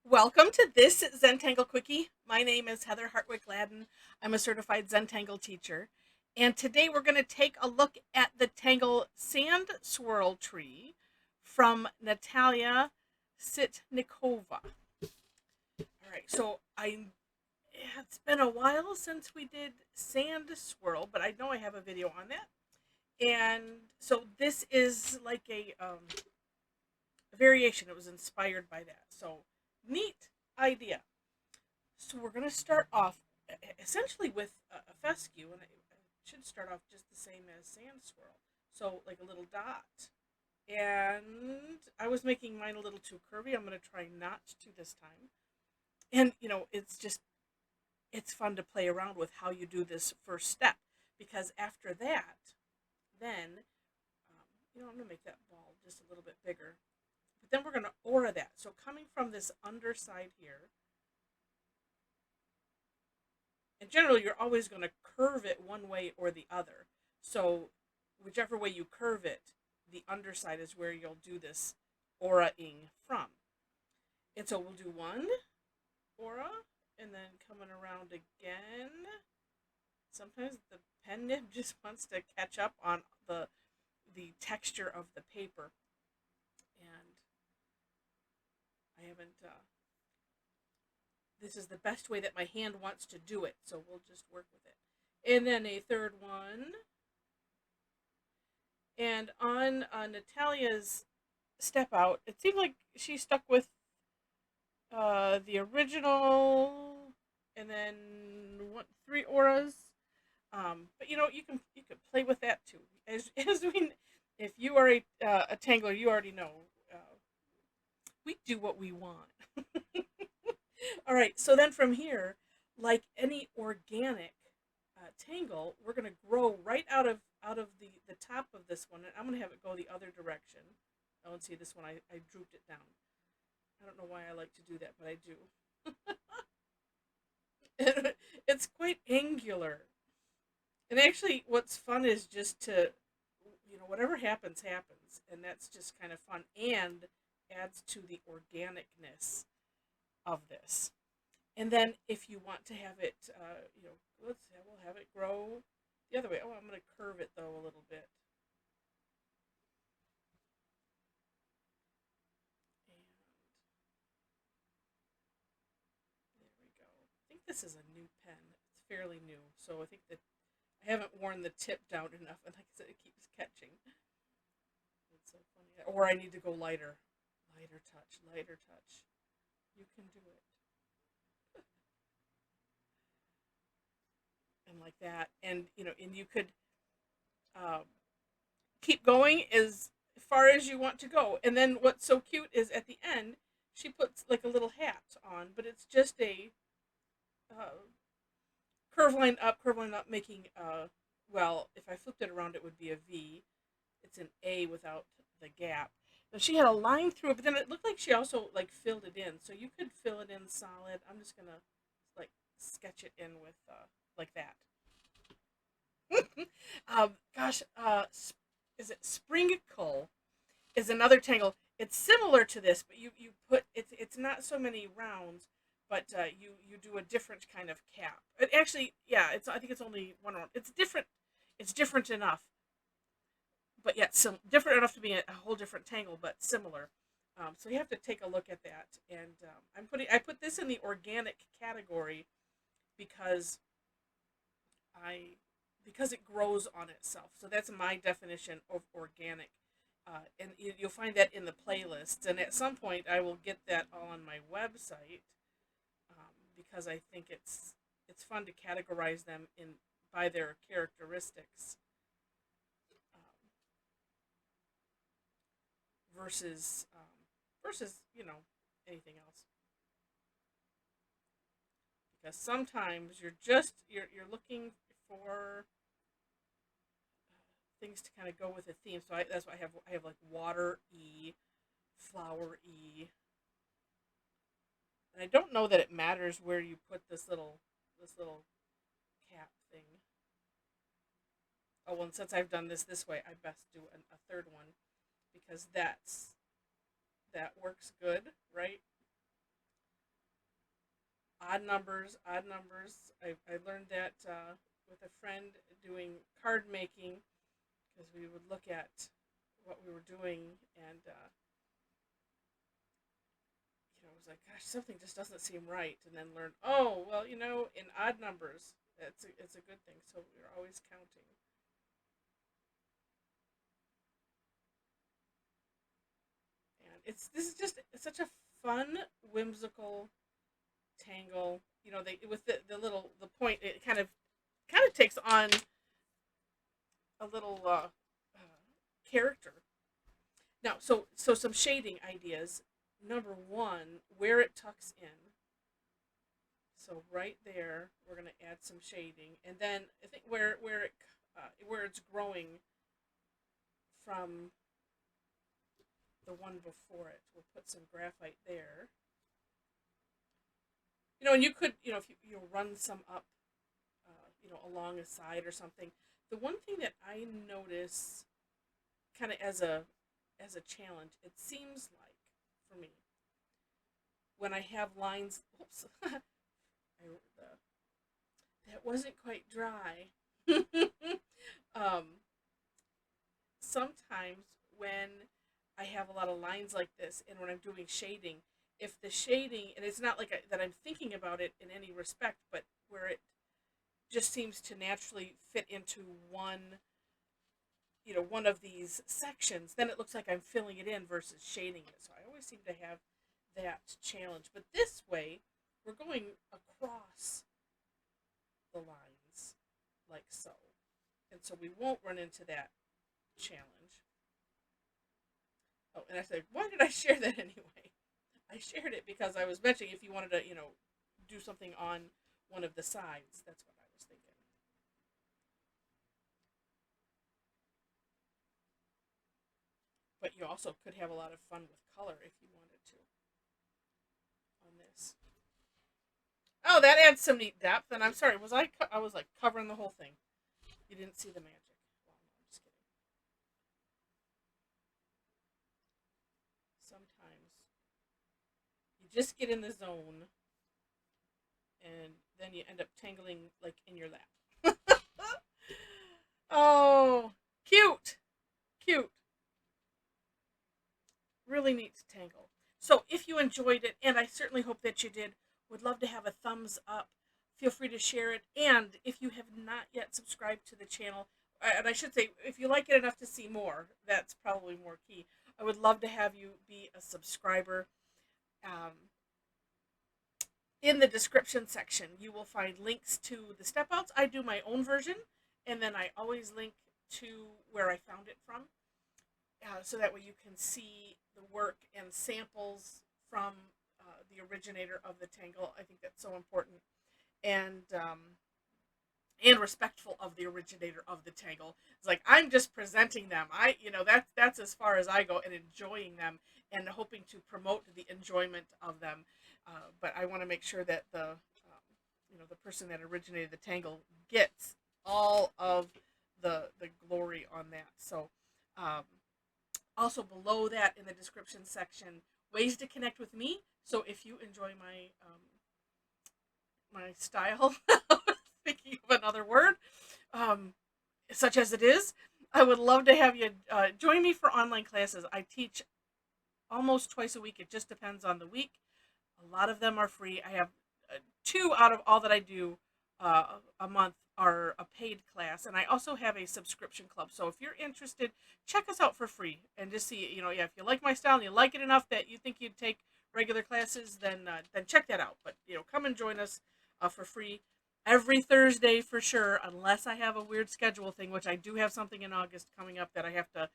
Welcome to this Zentangle Quickie. My name is Heather Hartwick Gladden. I'm a certified Zentangle teacher. And today we're going to take a look at the Tangle Sand Swirl tree from Natalia Sitnikova. All right, it's been a while since we did Sand Swirl, but I know I have a video on that. And so this is like a variation. It was inspired by that. So neat idea. So we're going to start off essentially with a fescue, and it should start off just the same as sand swirl. So like a little dot. And I was making mine a little too curvy. I'm going to try not to this time. And it's fun to play around with how you do this first step, because after that, then I'm going to make that ball just a little bit bigger. But then we're going to aura that. So coming from this underside here, and generally you're always going to curve it one way or the other. So whichever way you curve it, the underside is where you'll do this aura-ing from. And so we'll do one aura, and then coming around again. Sometimes the pen nib just wants to catch up on the texture of the paper, and I haven't. This is the best way that my hand wants to do it, so we'll just work with it. And then a third one. And on Natalia's step out, it seemed like she stuck with the original, and then three auras. But you can play with that too. If you are a tangler, you already know we do what we want. All right, so then from here, like any organic tangle, we're going to grow right out of the top of this one, and I'm going to have it go the other direction. Oh, and see this one, I drooped it down. I don't know why I like to do that, but I do. It's quite angular. And actually, what's fun is just to, whatever happens, happens. And that's just kind of fun and adds to the organicness of this. And then if you want to have it, we'll have it grow the other way. Oh, I'm going to curve it though a little bit. And there we go. I think this is a new pen. It's fairly new, so I think that I haven't worn the tip down enough, and like I said, it keeps catching. It's so funny. Or I need to go lighter. Lighter touch, lighter touch. You can do it. And like that. And, and you could um, keep going as far as you want to go. And then what's so cute is at the end, she puts like a little hat on, but it's just a uh, curve line up, making well, if I flipped it around, it would be a V. It's an A without the gap. Now she had a line through it, but then it looked like she also like filled it in. So you could fill it in solid. I'm just gonna like sketch it in with like that. Gosh, is it Springcle? Is another tangle. It's similar to this, but you put it's not so many rounds, but you do a different kind of cap. It actually, yeah, it's I think it's only one round. It's different. It's different enough, but yet some different enough to be a whole different tangle, but similar. So you have to take a look at that. And I put this in the organic category because I because it grows on itself. So that's my definition of organic. And you'll find that in the playlists. And at some point, I will get that all on my website, because I think it's fun to categorize them in by their characteristics, um, versus anything else. Because sometimes you're looking for things to kind of go with a theme. So that's why I have like water E, flower E, and I don't know that it matters where you put this little cap thing. Oh, well, and since I've done this way, I best do a third one, because that works good, right? odd numbers, odd numbers. I learned that with a friend doing card making because we would look at what we were doing and it was like, gosh, something just doesn't seem right, and then learn, oh, well, in odd numbers, it's a good thing. So we're always counting. And it's such a fun, whimsical tangle. They with the point, it kind of takes on a little character. Now, so some shading ideas. Number one, where it tucks in. So right there, we're going to add some shading, and then I think where it's growing from the one before it, we'll put some graphite there. And you could, if you run some up, along a side or something. The one thing that I notice, kind of as a challenge, it seems like for me, when I have lines, oops, that wasn't quite dry. um, Sometimes when I have a lot of lines like this, and when I'm doing shading, if the shading, and it's not like that I'm thinking about it in any respect, but where it just seems to naturally fit into one of these sections, then it looks like I'm filling it in versus shading it. So I always seem to have that challenge. But this way, we're going across the lines like so. And so we won't run into that challenge. Oh, and I said, why did I share that anyway? I shared it because I was mentioning if you wanted to, do something on one of the sides. That's what I was thinking. But you also could have a lot of fun with color if you wanted to on this. Oh, that adds some neat depth. And I'm sorry, I was like covering the whole thing. You didn't see the magic. Well, no, I'm just kidding. Sometimes you just get in the zone, and then you end up tangling like in your lap. Oh, cute, cute. Really neat to tangle. So if you enjoyed it, and I certainly hope that you did, would love to have a thumbs up. Feel free to share it. And if you have not yet subscribed to the channel, and I should say, if you like it enough to see more, that's probably more key. I would love to have you be a subscriber. Um, in the description section, you will find links to the step outs. I do my own version, and then I always link to where I found it from. So that way you can see the work and samples from the originator of the tangle. I think that's so important, and respectful of the originator of the tangle. It's like I'm just presenting them. That's as far as I go, and enjoying them and hoping to promote the enjoyment of them. But I want to make sure that the person that originated the tangle gets all of the glory on that. So. Also below that in the description section, ways to connect with me. So if you enjoy my style, thinking of another word, such as it is, I would love to have you join me for online classes. I teach almost twice a week. It just depends on the week. A lot of them are free. I have 2 out of all that I do a month are a paid class, and I also have a subscription club. So if you're interested, check us out for free and just see, if you like my style and you like it enough that you think you'd take regular classes, then check that out. But come and join us for free every Thursday for sure, unless I have a weird schedule thing, which I do have something in August coming up that I have to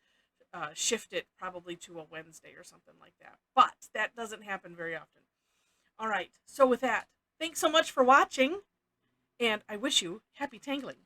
shift it probably to a Wednesday or something like that. But that doesn't happen very often. All right. So with that, thanks so much for watching, and I wish you happy tangling.